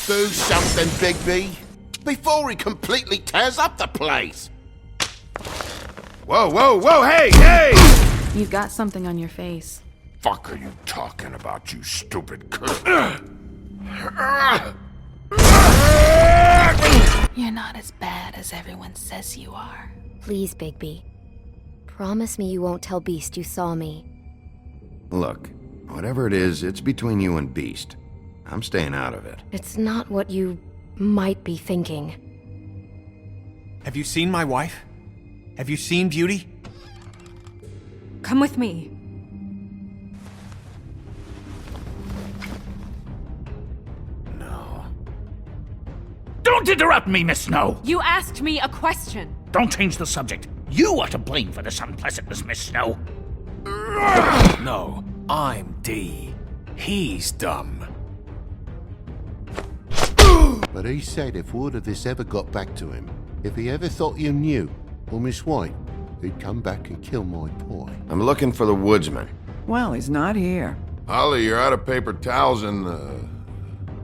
Do something, Bigby, before he completely tears up the place. Whoa, whoa, whoa, hey, hey! You've got something on your face. Fuck are you talking about, you stupid cunt? You're not as bad as everyone says you are. Please, Bigby. Promise me you won't tell Beast you saw me. Look, whatever it is, it's between you and Beast. I'm staying out of it. It's not what you might be thinking. Have you seen my wife? Have you seen Beauty? Come with me. No. Don't interrupt me, Miss Snow! You asked me a question. Don't change the subject. You are to blame for this unpleasantness, Miss Snow. No, I'm D. He's dumb. But he said if word of this ever got back to him, if he ever thought you knew, or Miss White, he'd come back and kill my boy. I'm looking for the woodsman. Well, he's not here. Holly, you're out of paper towels and,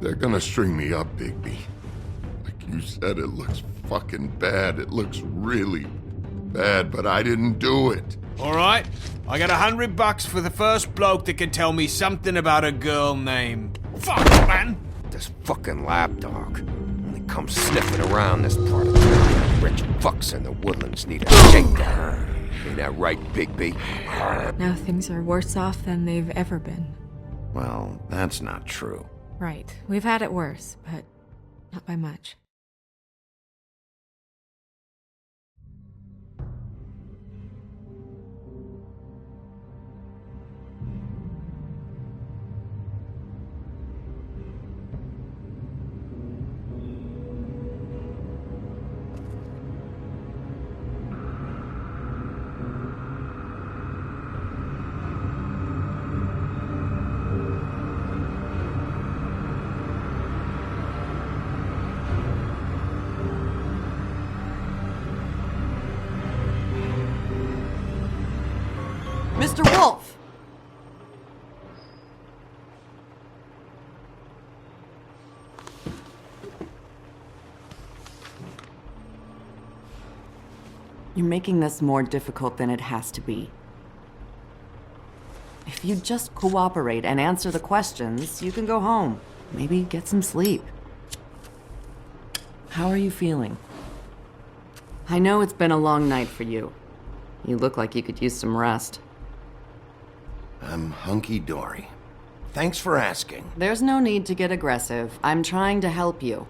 they're gonna string me up, Bigby. Like you said, it looks fucking bad. It looks really bad, but I didn't do it. Alright, I got $100 for the first bloke that can tell me something about a girl named... Fuck, man! This fucking lapdog only comes sniffing around this part of town. Rich fucks in the woodlands need a shakedown. Ain't that right, Bigby? Now things are worse off than they've ever been. Well, that's not true. Right. We've had it worse, but not by much. Mr. Wolf! You're making this more difficult than it has to be. If you just cooperate and answer the questions, you can go home. Maybe get some sleep. How are you feeling? I know it's been a long night for you. You look like you could use some rest. I'm hunky-dory. Thanks for asking. There's no need to get aggressive. I'm trying to help you.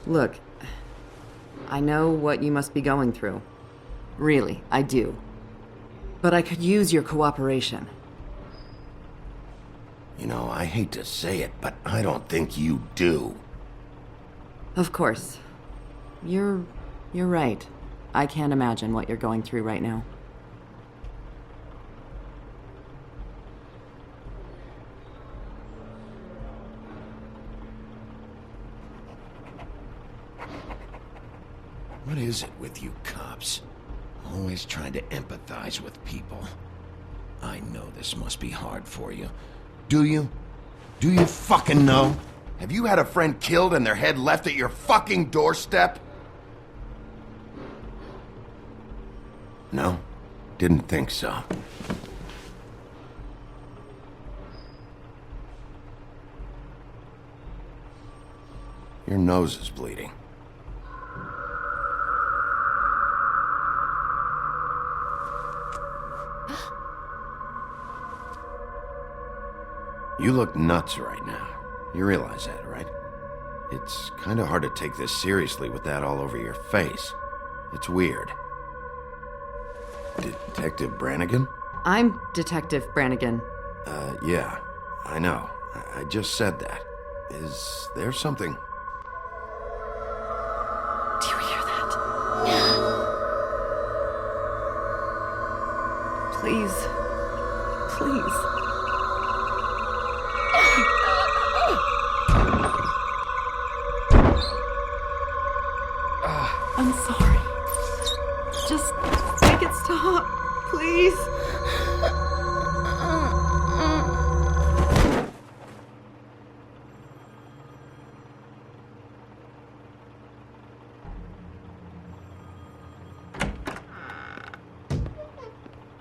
Look, I know what you must be going through. Really, I do. But I could use your cooperation. You know, I hate to say it, but I don't think you do. Of course. You're right. I can't imagine what you're going through right now. What is it with you cops? Always trying to empathize with people. I know this must be hard for you. Do you? Do you fucking know? Have you had a friend killed and their head left at your fucking doorstep? No? Didn't think so. Your nose is bleeding. You look nuts right now. You realize that, right? It's kind of hard to take this seriously with that all over your face. It's weird. Detective Brannigan? I'm Detective Brannigan. Yeah, I know. I just said that. Is there something? Do you hear that? Please. Please. I'm sorry. Just make it stop, please.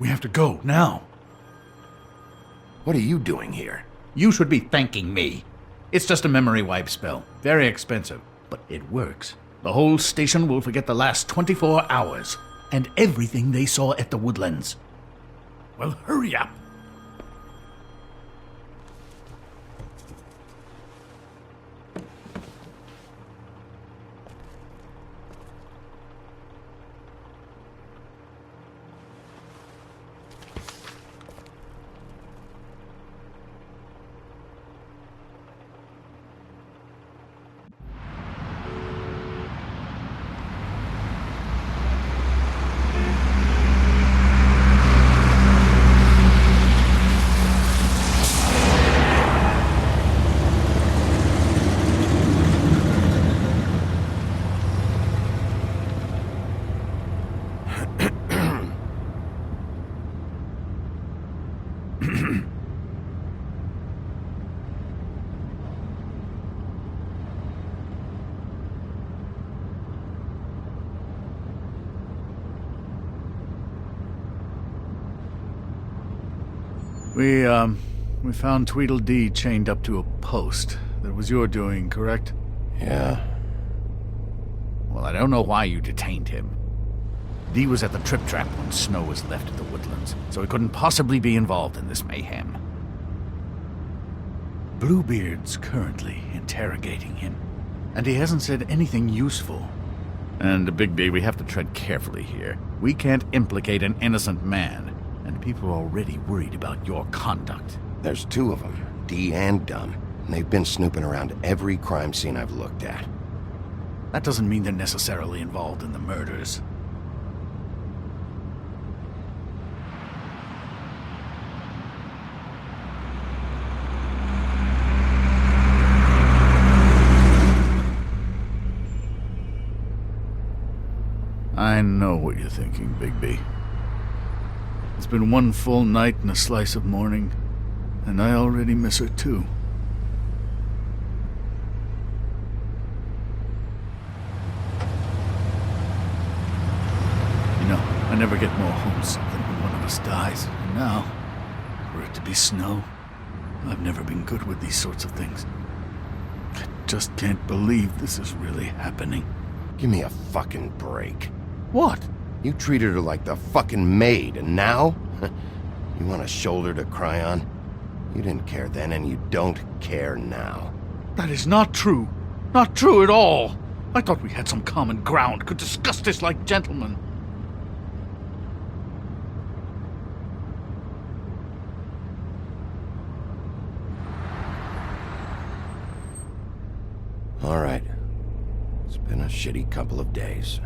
We have to go, now. What are you doing here? You should be thanking me. It's just a memory wipe spell. Very expensive, but it works. The whole station will forget the last 24 hours, and everything they saw at the Woodlands. Well, hurry up. We found Tweedledee chained up to a post. That was your doing, correct? Yeah. Well, I don't know why you detained him. Dee was at the Trip Trap when Snow was left at the Woodlands, so he couldn't possibly be involved in this mayhem. Bluebeard's currently interrogating him, and he hasn't said anything useful. And, Bigby, we have to tread carefully here. We can't implicate an innocent man, and people are already worried about your conduct. There's two of them, Dee and Dunn, and they've been snooping around every crime scene I've looked at. That doesn't mean they're necessarily involved in the murders. I know what you're thinking, Bigby. It's been one full night and a slice of morning, and I already miss her too. You know, I never get more homesick than when one of us dies. And now, for it to be Snow, I've never been good with these sorts of things. I just can't believe this is really happening. Give me a fucking break. What? You treated her like the fucking maid, and now? You want a shoulder to cry on? You didn't care then, and you don't care now. That is not true. Not true at all. I thought we had some common ground, could discuss this like gentlemen. All right. It's been a shitty couple of days.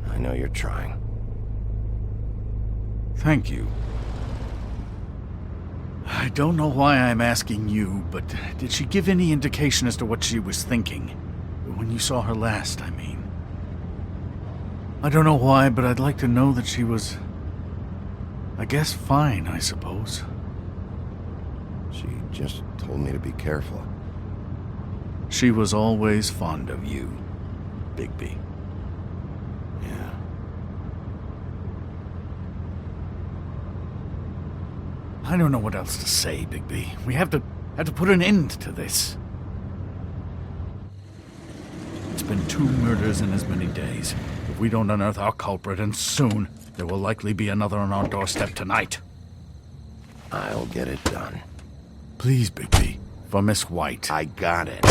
I know you're trying. Thank you. I don't know why I'm asking you, but did she give any indication as to what she was thinking? When you saw her last, I mean. I don't know why, but I'd like to know that she was... I guess fine, I suppose. She just told me to be careful. She was always fond of you, Bigby. Yeah. I don't know what else to say, Bigby. We have to put an end to this. It's been 2 murders in as many days. If we don't unearth our culprit, and soon, there will likely be another on our doorstep tonight. I'll get it done. Please, Bigby. For Miss White. I got it.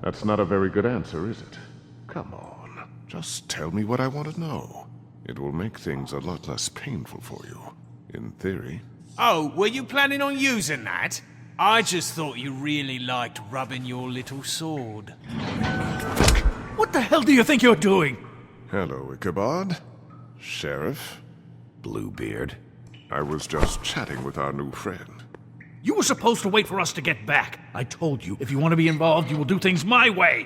That's not a very good answer, is it? Come on, just tell me what I want to know. It will make things a lot less painful for you, in theory. Oh, were you planning on using that? I just thought you really liked rubbing your little sword. What the hell do you think you're doing? Hello, Ichabod. Sheriff. Bluebeard. I was just chatting with our new friend. You were supposed to wait for us to get back. I told you, if you want to be involved, you will do things my way.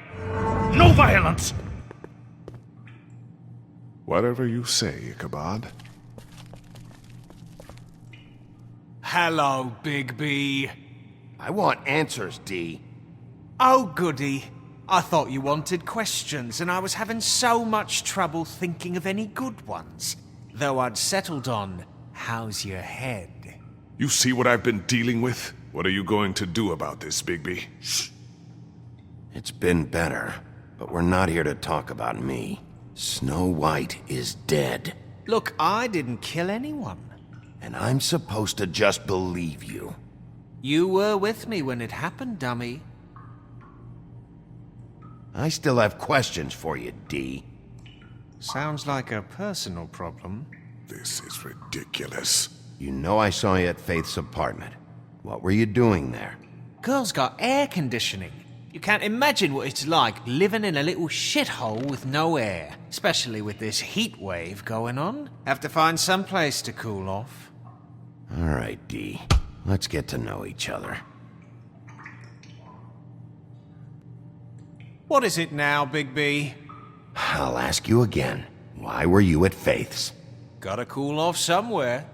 No violence! Whatever you say, Ichabod. Hello, Bigby. I want answers, D. Oh, goody. I thought you wanted questions, and I was having so much trouble thinking of any good ones. Though I'd settled on, how's your head? You see what I've been dealing with? What are you going to do about this, Bigby? Shh. It's been better, but we're not here to talk about me. Snow White is dead. Look, I didn't kill anyone. And I'm supposed to just believe you. You were with me when it happened, dummy. I still have questions for you, D. Sounds like a personal problem. This is ridiculous. You know I saw you at Faith's apartment. What were you doing there? Girl's got air conditioning. You can't imagine what it's like living in a little shithole with no air. Especially with this heat wave going on. Have to find some place to cool off. All right, D. Let's get to know each other. What is it now, Bigby? I'll ask you again. Why were you at Faith's? Gotta cool off somewhere.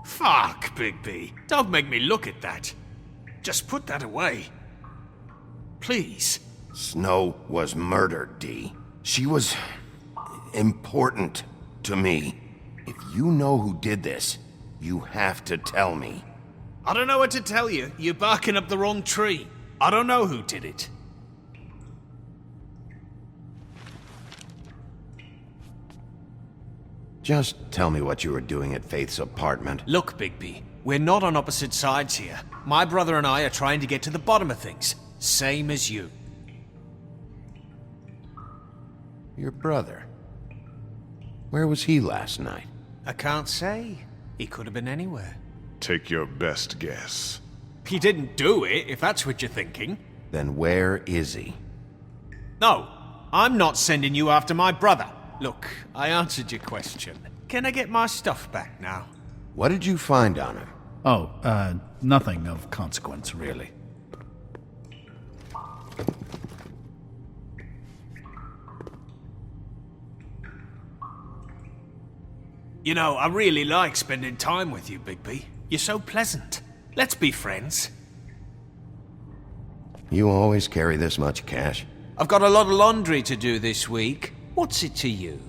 Fuck, Bigby. Don't make me look at that. Just put that away. Please. Snow was murdered, D. She was important to me. If you know who did this, you have to tell me. I don't know what to tell you. You're barking up the wrong tree. I don't know who did it. Just tell me what you were doing at Faith's apartment. Look, Bigby, we're not on opposite sides here. My brother and I are trying to get to the bottom of things. Same as you. Your brother? Where was he last night? I can't say. He could have been anywhere. Take your best guess. He didn't do it, if that's what you're thinking. Then where is he? No, I'm not sending you after my brother. Look, I answered your question. Can I get my stuff back now? What did you find on him? Oh, nothing of consequence, really. You know, I really like spending time with you, Bigby. You're so pleasant. Let's be friends. You always carry this much cash? I've got a lot of laundry to do this week. What's it to you?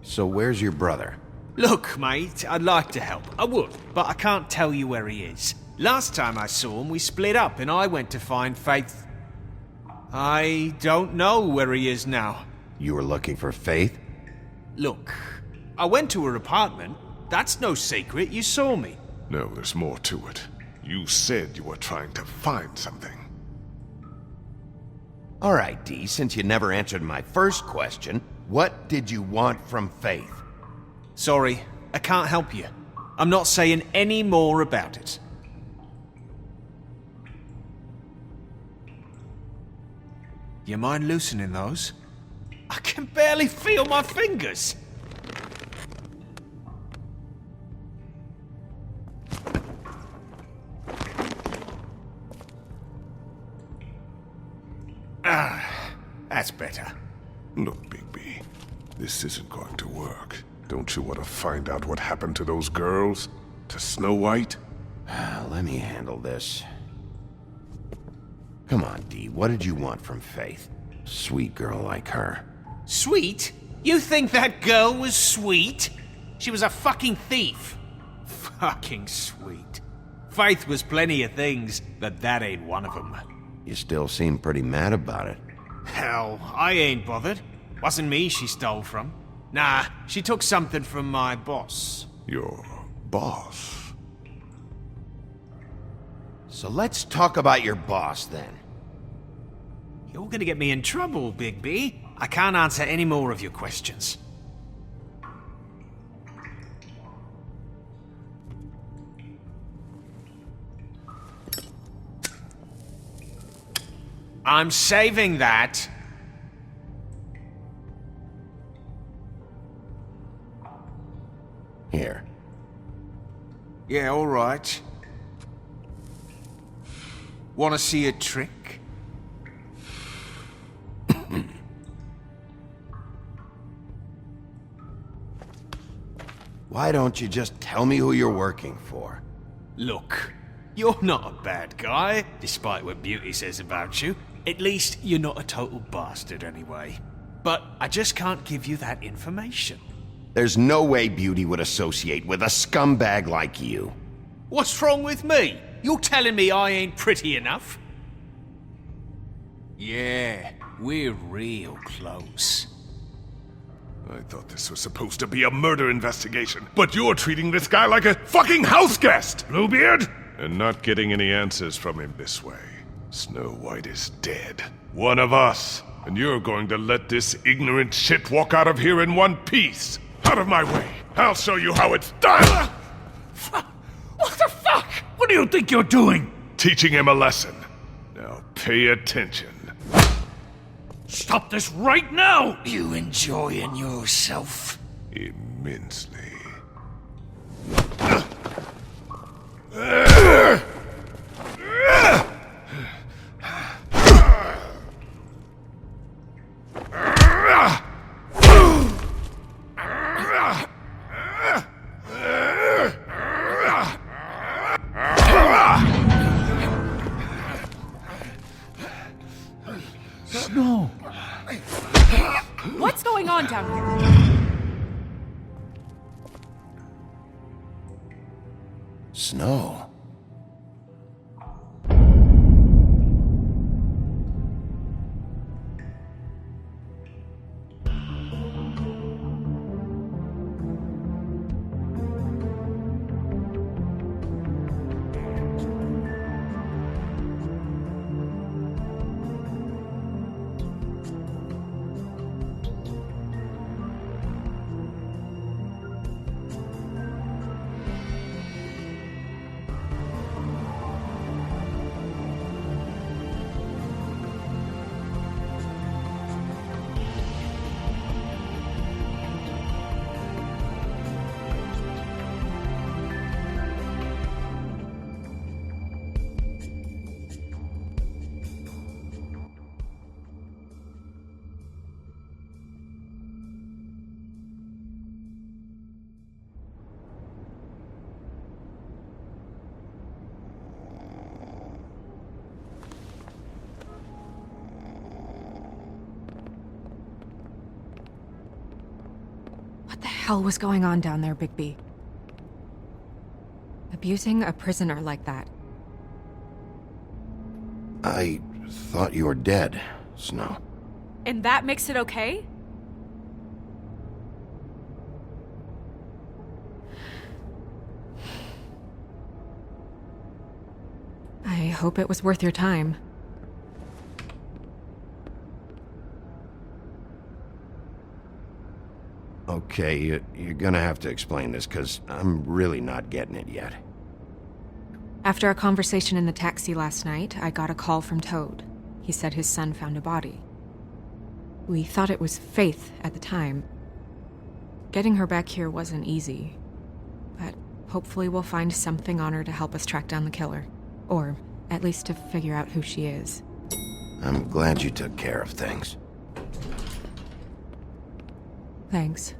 So where's your brother? Look, mate, I'd like to help. I would, but I can't tell you where he is. Last time I saw him, we split up and I went to find Faith. I don't know where he is now. You were looking for Faith? Look, I went to her apartment. That's no secret. You saw me. No, there's more to it. You said you were trying to find something. All right, D, since you never answered my first question, what did you want from Faith? Sorry, I can't help you. I'm not saying any more about it. You mind loosening those? I can barely feel my fingers. Ah, that's better. Look, Bigby, this isn't going to work. Don't you want to find out what happened to those girls? To Snow White? Let me handle this. Come on, D, what did you want from Faith? Sweet girl like her. Sweet? You think that girl was sweet? She was a fucking thief. Fucking sweet. Faith was plenty of things, but that ain't one of them. You still seem pretty mad about it. Hell, I ain't bothered. Wasn't me she stole from. Nah, she took something from my boss. Your boss? So let's talk about your boss, then. You're gonna get me in trouble, Bigby. I can't answer any more of your questions. I'm saving that. Yeah, all right. Want to see a trick? Why don't you just tell me who you're working for? Look, you're not a bad guy, despite what Beauty says about you. At least you're not a total bastard anyway. But I just can't give you that information. There's no way Beauty would associate with a scumbag like you. What's wrong with me? You're telling me I ain't pretty enough? Yeah, we're real close. I thought this was supposed to be a murder investigation, but you're treating this guy like a fucking house guest, Bluebeard! And not getting any answers from him this way. Snow White is dead. One of us. And you're going to let this ignorant shit walk out of here in one piece. Out of my way. I'll show you how it's done! What the fuck? What do you think you're doing? Teaching him a lesson. Now pay attention. Stop this right now! You enjoying yourself? Immensely. No. What's going on down here? Snow. What the hell was going on down there, Bigby? Abusing a prisoner like that. I thought you were dead, Snow. And that makes it okay? I hope it was worth your time. Okay, you're gonna have to explain this, because I'm really not getting it yet. After a conversation in the taxi last night, I got a call from Toad. He said his son found a body. We thought it was Faith at the time. Getting her back here wasn't easy, but hopefully we'll find something on her to help us track down the killer. Or at least to figure out who she is. I'm glad you took care of things. Thanks.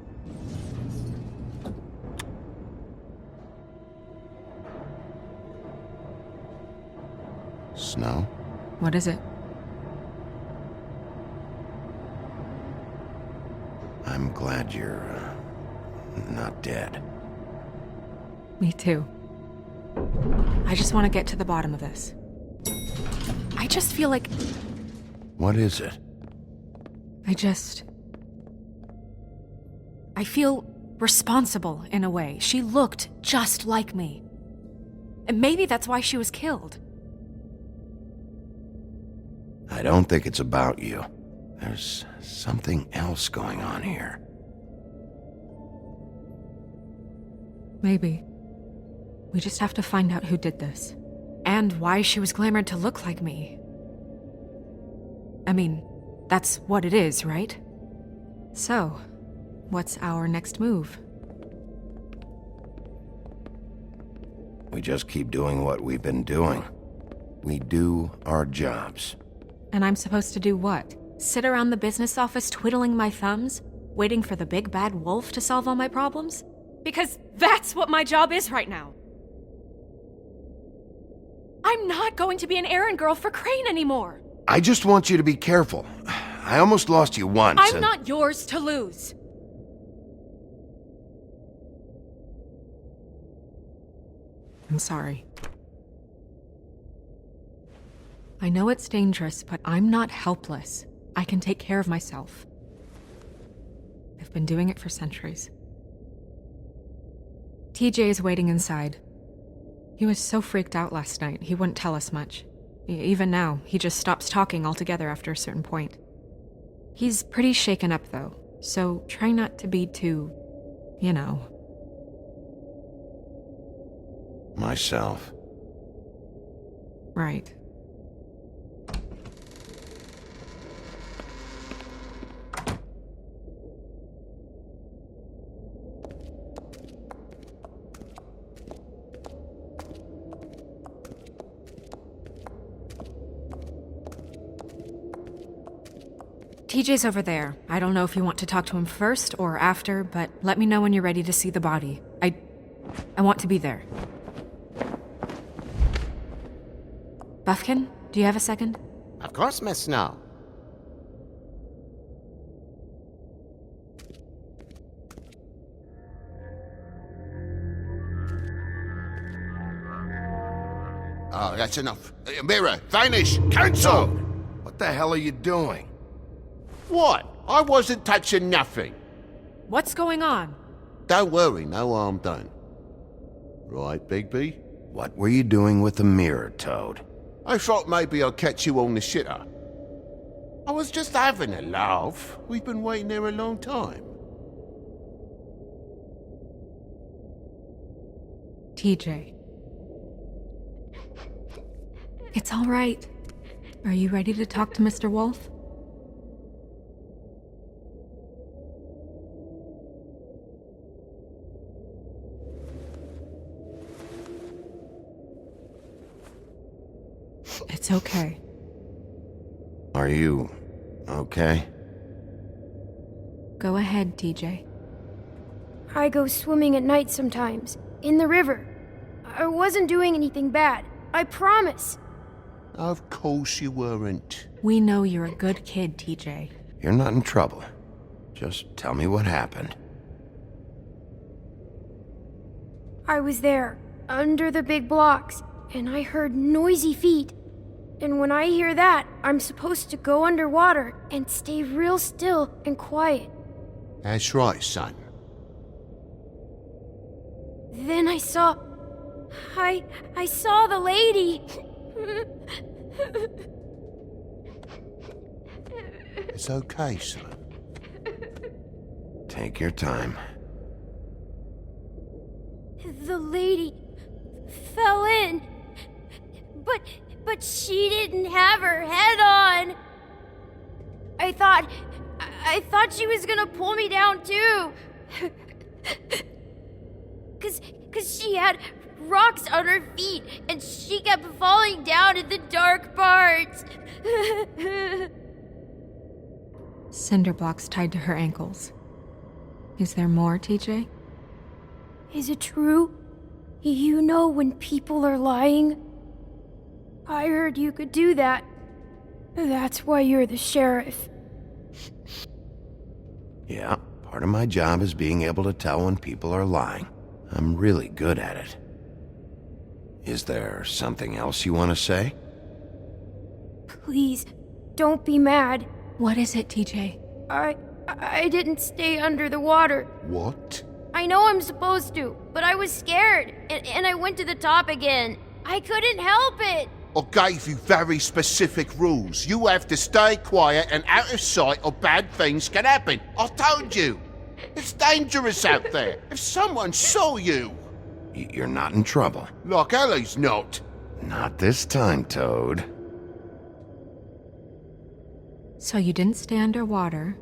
Snow? What is it? I'm glad you're, not dead. Me too. I just want to get to the bottom of this. I just feel like... What is it? I feel responsible in a way. She looked just like me. And maybe that's why she was killed. I don't think it's about you. There's something else going on here. Maybe. We just have to find out who did this. And why she was glamored to look like me. I mean, that's what it is, right? So, what's our next move? We just keep doing what we've been doing. We do our jobs. And I'm supposed to do what? Sit around the business office twiddling my thumbs, waiting for the big bad wolf to solve all my problems? Because that's what my job is right now. I'm not going to be an errand girl for Crane anymore. I just want you to be careful. I almost lost you once. I'm not yours to lose. I'm sorry. I know it's dangerous, but I'm not helpless. I can take care of myself. I've been doing it for centuries. TJ is waiting inside. He was so freaked out last night, he wouldn't tell us much. Even now, he just stops talking altogether after a certain point. He's pretty shaken up, though, so try not to be too, you know. Myself. Right. TJ's over there. I don't know if you want to talk to him first or after, but let me know when you're ready to see the body. I want to be there. Buffkin, do you have a second? Of course, Miss Snow. Oh, that's enough. Mirror, vanish, cancel! What the hell are you doing? What? I wasn't touching nothing. What's going on? Don't worry, no harm done. Right, Bigby? What were you doing with the mirror, Toad? I thought maybe I'd catch you on the shitter. I was just having a laugh. We've been waiting there a long time. TJ. It's all right. Are you ready to talk to Mr. Wolf? It's okay. Are you okay? Go ahead, TJ. I go swimming at night sometimes, in the river. I wasn't doing anything bad, I promise. Of course you weren't. We know you're a good kid, TJ. You're not in trouble. Just tell me what happened. I was there, under the big blocks, and I heard noisy feet. And when I hear that, I'm supposed to go underwater and stay real still and quiet. That's right, son. Then I saw the lady. It's okay, son. Take your time. The lady fell in. But she didn't have her head on. I thought she was gonna pull me down too. Cause she had rocks on her feet and she kept falling down in the dark parts. Cinder blocks tied to her ankles. Is there more, TJ? Is it true? You know when people are lying? I heard you could do that. That's why you're the sheriff. Yeah, part of my job is being able to tell when people are lying. I'm really good at it. Is there something else you want to say? Please, don't be mad. What is it, TJ? I didn't stay under the water. What? I know I'm supposed to, but I was scared, and I went to the top again. I couldn't help it. I gave you very specific rules. You have to stay quiet and out of sight or bad things can happen. I told you. It's dangerous out there. If someone saw you... You're not in trouble. Like Ellie's not. Not this time, Toad. So you didn't stay underwater?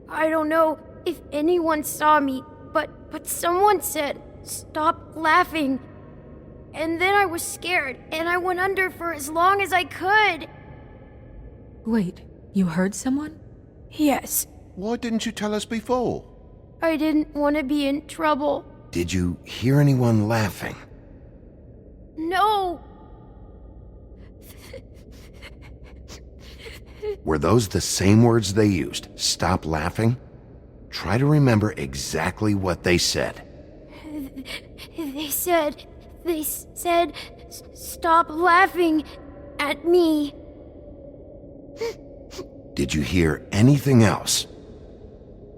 I don't know if anyone saw me, but someone said, "Stop laughing." And then I was scared, and I went under for as long as I could. Wait, you heard someone? Yes, Why didn't you tell us before? I didn't want to be in trouble. Did you hear anyone laughing? No! Were those the same words they used? Stop laughing? Try to remember exactly what they said. They said, stop laughing at me. Did you hear anything else?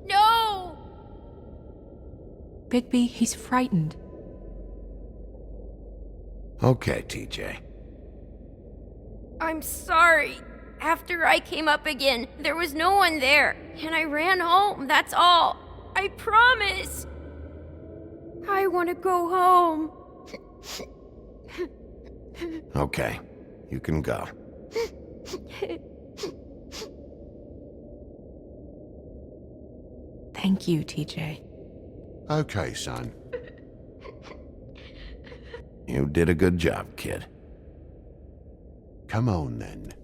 No! Bigby, he's frightened. Okay, TJ. I'm sorry. After I came up again, there was no one there, and I ran home, that's all. I promise. I want to go home. Okay, you can go. Thank you, TJ. Okay, son. You did a good job, kid. Come on, then.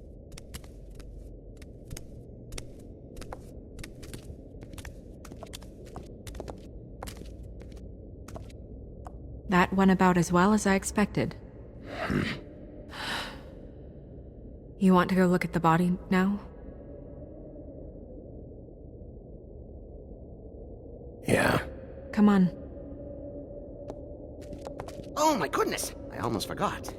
That went about as well as I expected. You want to go look at the body now? Yeah. Come on. Oh my goodness, I almost forgot.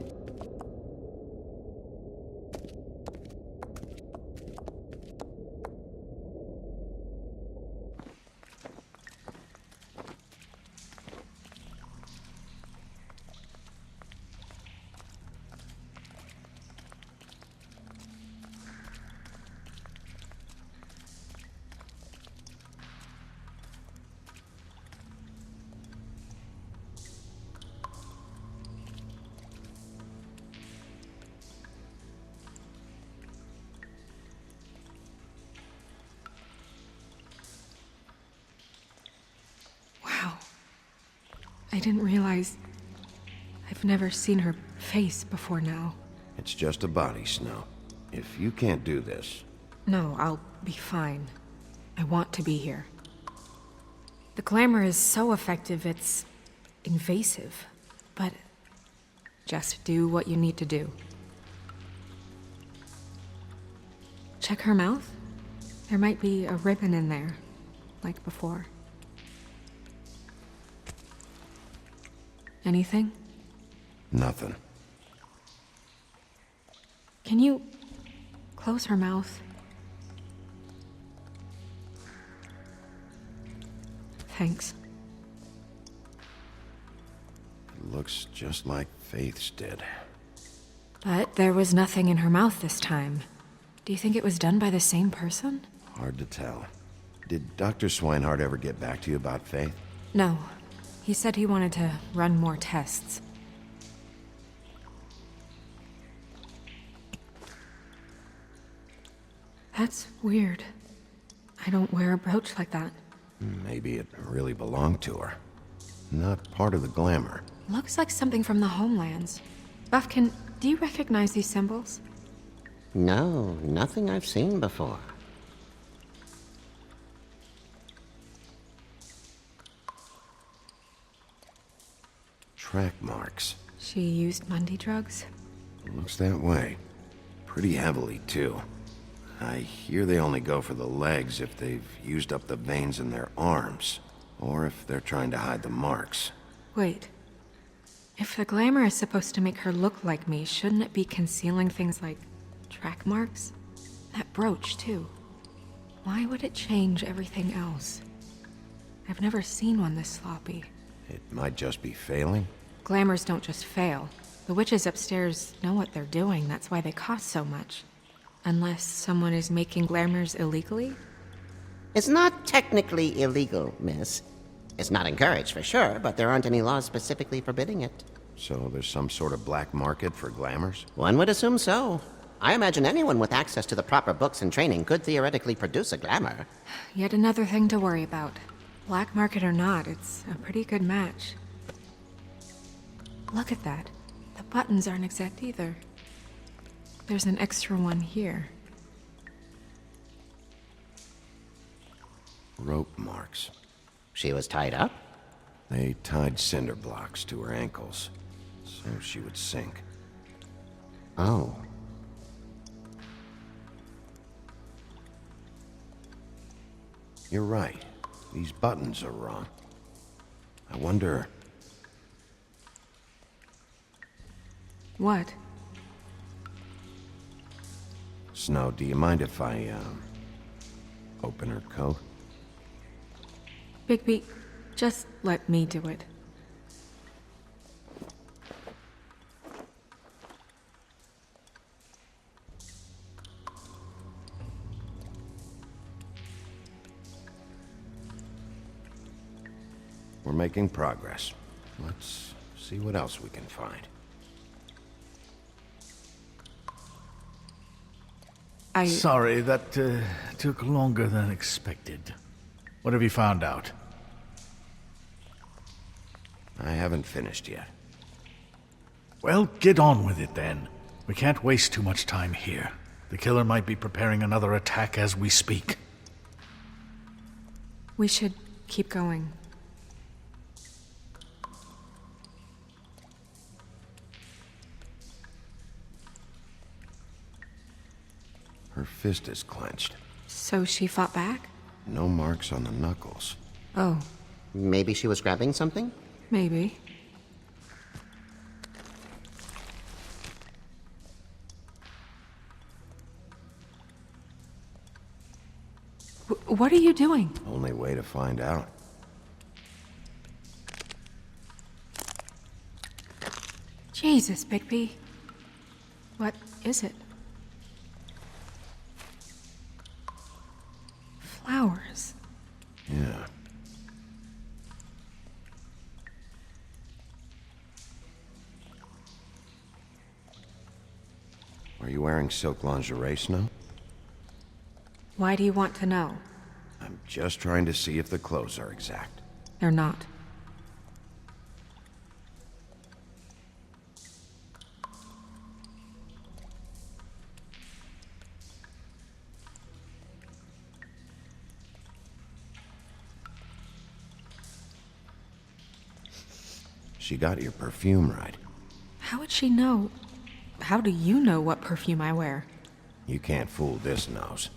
Wow. I didn't realize... I've never seen her face before now. It's just a body, Snow. If you can't do this... No, I'll be fine. I want to be here. The glamour is so effective, it's invasive. But just do what you need to do. Check her mouth. There might be a ribbon in there, like before. Anything? Nothing. Can you close her mouth? Thanks. It looks just like Faith's did. But there was nothing in her mouth this time. Do you think it was done by the same person? Hard to tell. Did Dr. Swinehart ever get back to you about Faith? No. He said he wanted to run more tests. That's weird. I don't wear a brooch like that. Maybe it really belonged to her. Not part of the glamour. Looks like something from the homelands. Buffkin, do you recognize these symbols? No, nothing I've seen before. Track marks. She used Mundy drugs? Looks that way. Pretty heavily, too. I hear they only go for the legs if they've used up the veins in their arms, or if they're trying to hide the marks. Wait. If the glamour is supposed to make her look like me, shouldn't it be concealing things like track marks? That brooch, too. Why would it change everything else? I've never seen one this sloppy. It might just be failing. Glamours don't just fail. The witches upstairs know what they're doing, that's why they cost so much. Unless someone is making glamours illegally? It's not technically illegal, miss. It's not encouraged for sure, but there aren't any laws specifically forbidding it. So there's some sort of black market for glamours? One would assume so. I imagine anyone with access to the proper books and training could theoretically produce a glamour. Yet another thing to worry about. Black market or not, it's a pretty good match. Look at that. buttons aren't exact either. There's an extra one here. Rope marks. She was tied up? They tied cinder blocks to her ankles, so she would sink. Oh. You're right. These buttons are wrong. I wonder... What? Snow, do you mind if I, open her coat? Bigby, just let me do it. We're making progress. Let's see what else we can find. Sorry, that took longer than expected. What have you found out? I haven't finished yet. Well, get on with it then. We can't waste too much time here. The killer might be preparing another attack as we speak. We should keep going. Her fist is clenched. So she fought back? No marks on the knuckles. Oh. Maybe she was grabbing something? Maybe. What are you doing? Only way to find out. Jesus, Bigby. What is it? Flowers. Yeah. Are you wearing silk lingerie, Snow? Why do you want to know? I'm just trying to see if the clothes are exact. They're not. She got your perfume right. How would she know? How do you know what perfume I wear? You can't fool this nose.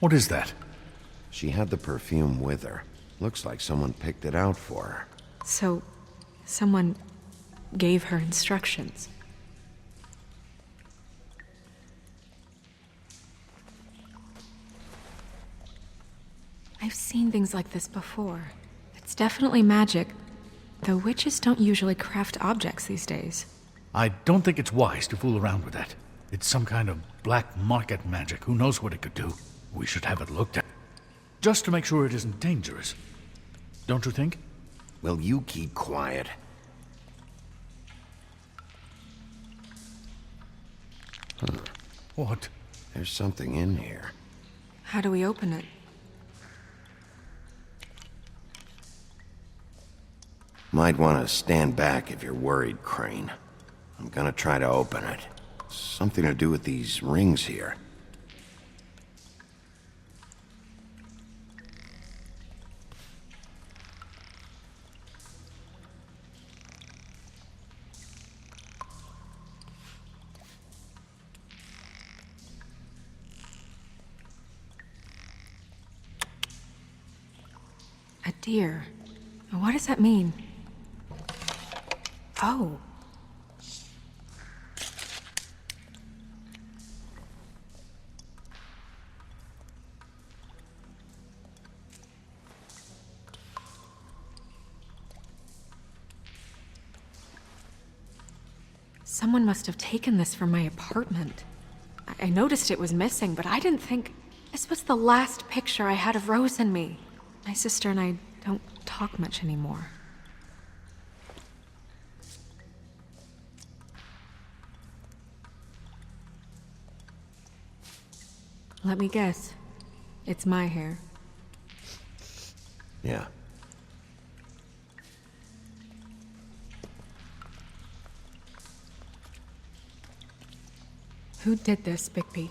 What is that? She had the perfume with her. Looks like someone picked it out for her. So, someone gave her instructions. I've seen things like this before. It's definitely magic, though witches don't usually craft objects these days. I don't think it's wise to fool around with that. It's some kind of black market magic. Who knows what it could do? We should have it looked at. Just to make sure it isn't dangerous. Don't you think? Will you keep quiet? Huh. What? There's something in here. How do we open it? Might want to stand back if you're worried, Crane. I'm gonna try to open it. Something to do with these rings here. A deer. What does that mean? Oh. Someone must have taken this from my apartment. I noticed it was missing, but I didn't think... This was the last picture I had of Rose and me. My sister and I don't talk much anymore. Let me guess. It's my hair. Yeah. Who did this, Bigby?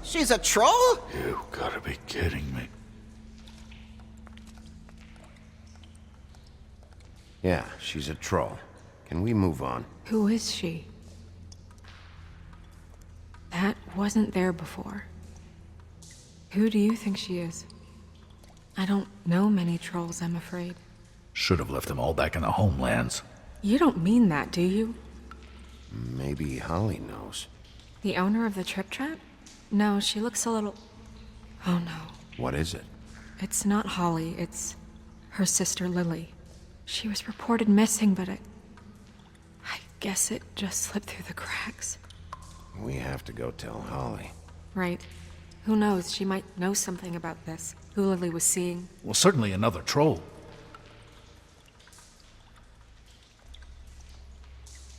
She's a troll? You gotta be kidding me. Yeah, she's a troll. Can we move on? Who is she? That wasn't there before. Who do you think she is? I don't know many trolls, I'm afraid. Should have left them all back in the homelands. You don't mean that, do you? Maybe Holly knows. The owner of the Trip Trap? No, she looks a little... Oh no. What is it? It's not Holly, it's her sister Lily. She was reported missing, but I guess it just slipped through the cracks. We have to go tell Holly. Right. Who knows, she might know something about this. Who Lily was seeing. Well, certainly another troll.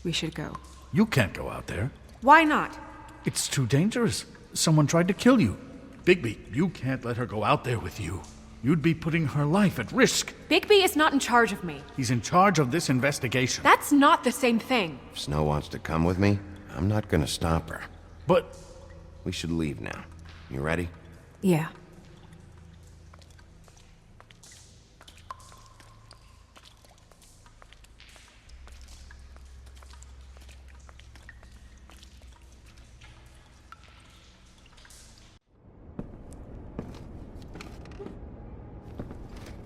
We should go. You can't go out there. Why not? It's too dangerous. Someone tried to kill you. Bigby, you can't let her go out there with you. You'd be putting her life at risk. Bigby is not in charge of me. He's in charge of this investigation. That's not the same thing. If Snow wants to come with me, I'm not gonna stop her. But... We should leave now. You ready? Yeah.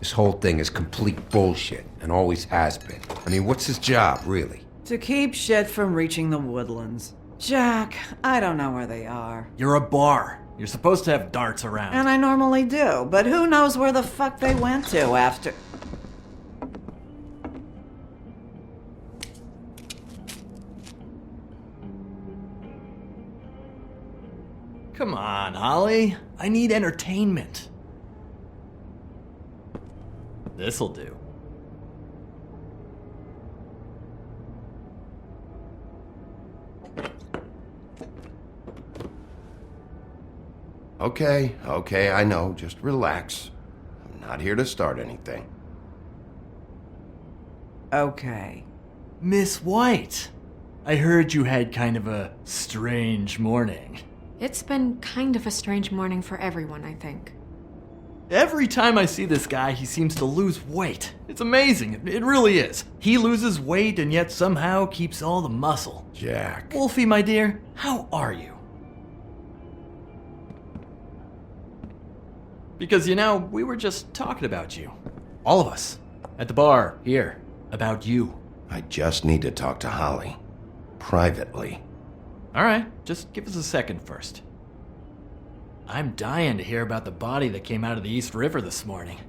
This whole thing is complete bullshit, and always has been. I mean, what's his job, really? To keep shit from reaching the woodlands. Jack, I don't know where they are. You're a bar. You're supposed to have darts around. And I normally do, but who knows where the fuck they went to after... Come on, Holly. I need entertainment. This'll do. Okay, I know. Just relax. I'm not here to start anything. Okay. Miss White, I heard you had kind of a strange morning. It's been kind of a strange morning for everyone, I think. Every time I see this guy, he seems to lose weight. It's amazing. It really is. He loses weight and yet somehow keeps all the muscle. Jack. Wolfie, my dear, how are you? Because, you know, we were just talking about you. All of us. At the bar, here. About you. I just need to talk to Holly. Privately. Alright, just give us a second first. I'm dying to hear about the body that came out of the East River this morning.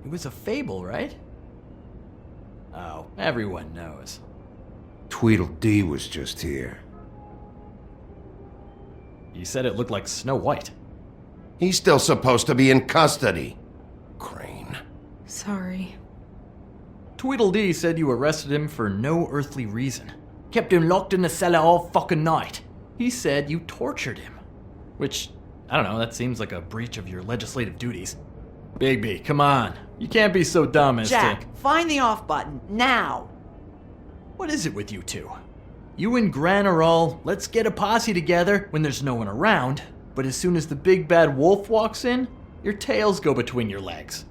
It was a fable, right? Oh, everyone knows. Tweedledee was just here. You said it looked like Snow White. He's still supposed to be in custody. Crane. Sorry. Tweedledee said you arrested him for no earthly reason. Kept him locked in the cellar all fucking night. He said you tortured him. Which, I don't know, that seems like a breach of your legislative duties. Bigby, come on. You can't be so dumb as Jack, to... find the off button, now! What is it with you two? You and Gran are all, let's get a posse together when there's no one around, but as soon as the big bad wolf walks in, your tails go between your legs.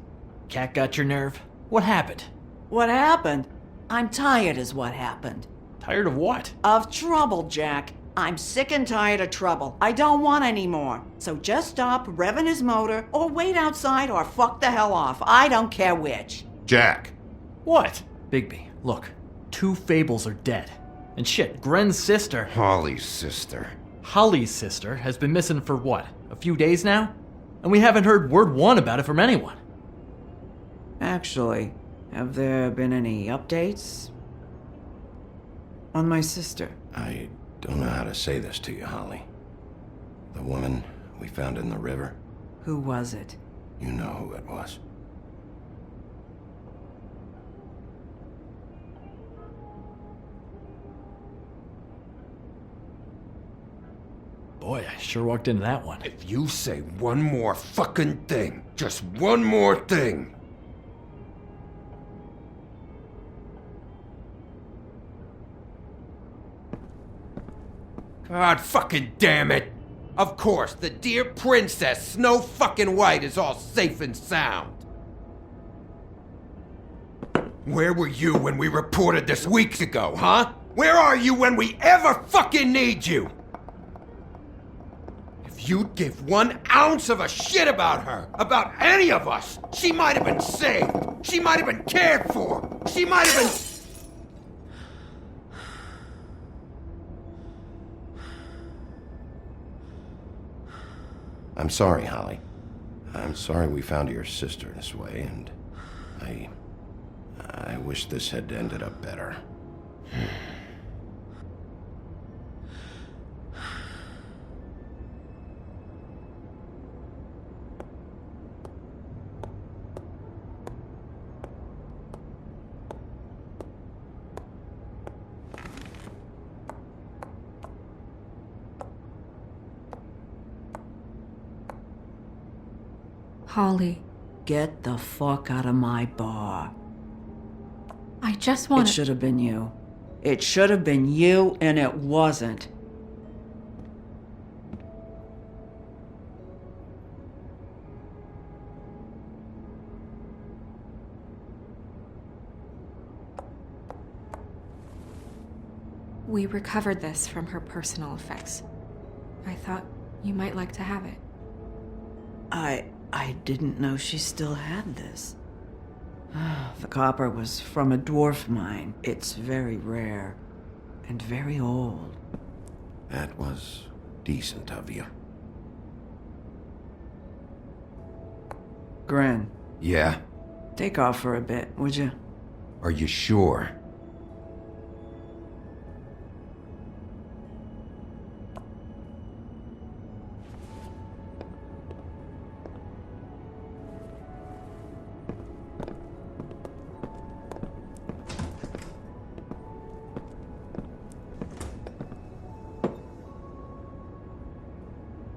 Cat got your nerve? What happened? What happened? I'm tired is what happened. Tired of what? Of trouble, Jack. I'm sick and tired of trouble. I don't want any more. So just stop revving his motor, or wait outside, or fuck the hell off. I don't care which. Jack. What? Bigby, look. 2 fables are dead. And shit, Gren's sister... Holly's sister. Holly's sister has been missing for what? A few days now? And we haven't heard word one about it from anyone. Actually, have there been any updates? On my sister? I don't know how to say this to you, Holly. The woman we found in the river. Who was it? You know who it was. Boy, I sure walked into that one. If you say one more fucking thing, just one more thing. God fucking damn it! Of course, the dear Princess Snow fucking White is all safe and sound. Where were you when we reported this weeks ago, huh? Where are you when we ever fucking need you? If you'd give 1 ounce of a shit about her, about any of us, she might have been saved. She might have been cared for. She might have been... I'm sorry, Holly. I'm sorry we found your sister this way, and I wish this had ended up better. Holly, Get the fuck out of my bar. I just It want to... should have been you. It should have been you, and it wasn't. We recovered this from her personal effects. I thought you might like to have it. I didn't know she still had this. The copper was from a dwarf mine. It's very rare and very old. That was decent of you. Gren, Yeah? take off for a bit, would you? Are you sure?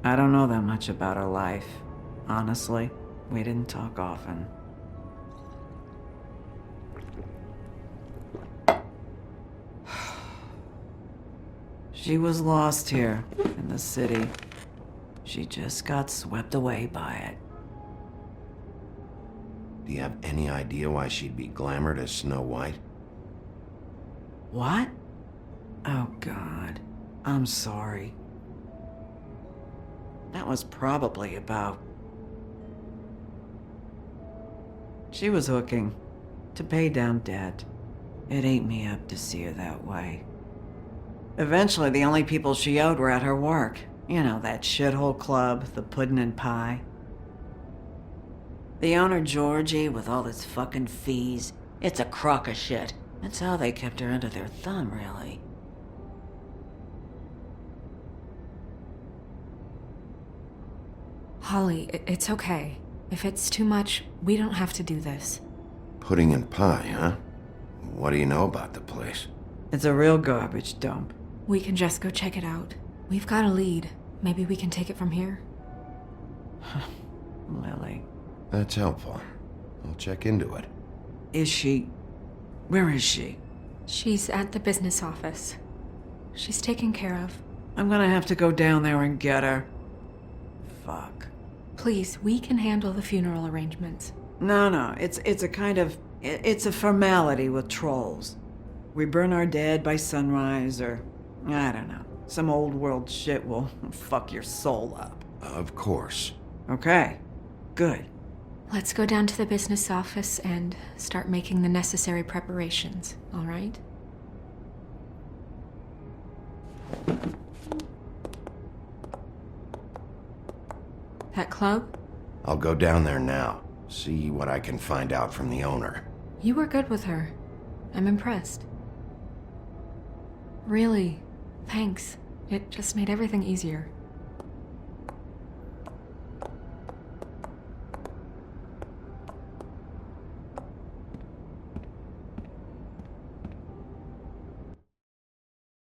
I don't know that much about her life. Honestly, we didn't talk often. She was lost here in the city. She just got swept away by it. Do you have any idea why she'd be glamored as Snow White? What? Oh, God. I'm sorry. That was probably about... She was hooking to pay down debt. It ate me up to see her that way. Eventually, the only people she owed were at her work. You know, that shithole club, the Puddin' and Pie. The owner, Georgie, with all his fucking fees, it's a crock of shit. That's how they kept her under their thumb, really. Holly, it's okay. If it's too much, we don't have to do this. Pudding and pie, huh? What do you know about the place? It's a real garbage dump. We can just go check it out. We've got a lead. Maybe we can take it from here. Lily. That's helpful. I'll check into it. Is she... Where is she? She's at the business office. She's taken care of. I'm gonna have to go down there and get her. Fuck. Please, we can handle the funeral arrangements. No, it's a kind of... It's a formality with trolls. We burn our dead by sunrise, or... I don't know. Some old world shit will fuck your soul up. Of course. Okay. Good. Let's go down to the business office and start making the necessary preparations, all right? That club? I'll go down there now. See what I can find out from the owner. You were good with her. I'm impressed. Really, thanks. It just made everything easier.